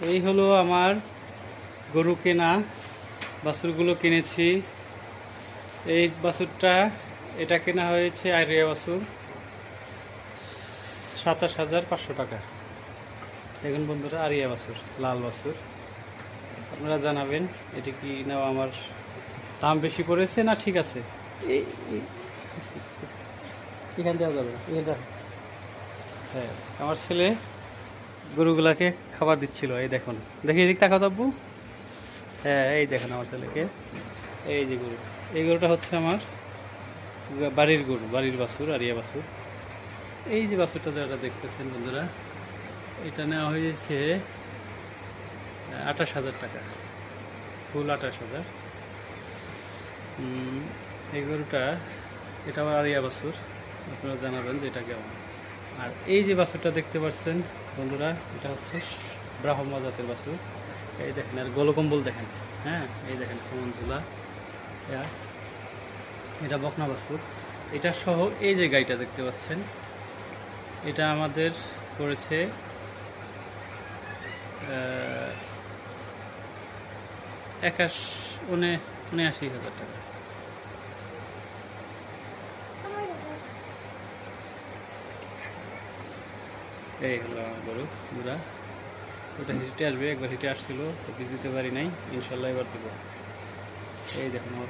এই হলো আমার গরু কেনা বাছুরগুলো কিনেছি। এই বাছুরটা এটা কেনা হয়েছে আইরিয়া বাছুর 27,500 টাকা। দেখুন বন্ধুরা, আরিয়া বাছুর, লাল বাছুর। আপনারা জানাবেন এটি কি নেওয়া আমার দাম বেশি পড়েছে না ঠিক আছে। এই এখান দেওয়া যাবে না, এখানটা। হ্যাঁ, আমার ছেলে গরুগুলাকে খাবার দিচ্ছিল। এই দেখুন, দেখি এদিক তাকাও তাব্বু। হ্যাঁ, এই দেখুন আমার ছেলেকে। এই যে গরু, এই গরুটা হচ্ছে আমার বাড়ির গরু, বাড়ির বাছুর, আরিয়া বাছুর। এই যে বাছুরটা যেটা দেখতেছেন বন্ধুরা, এটা নেওয়া হয়েছে 28,000 টাকা, ফুল 28,000। এই গরুটা, এটা আমার আরিয়া বাছুর। আপনারা জানাবেন যে এটা কেমন। আর এই যে বাছুরটা দেখতে পাচ্ছেন বন্ধুরা, এটা হচ্ছে ব্রাহ্মা জাতের বাছুর। এই দেখেন, আর গোলকম্বল দেখেন। হ্যাঁ, এই দেখেন কেমন ধুলা। এটা বকনা বাছুর। এটা সহ এই যে গাইটা দেখতে পাচ্ছেন, এটা আমাদের পড়েছে 79,000 টাকা। এই হলো আমার গরু বুড়া। ওটা হিটে আসবে, একবার হিটে আসছিল তো কিছু দিতে পারি নাই, ইনশাল্লাহ এবার দেবো। এই দেখুন আমার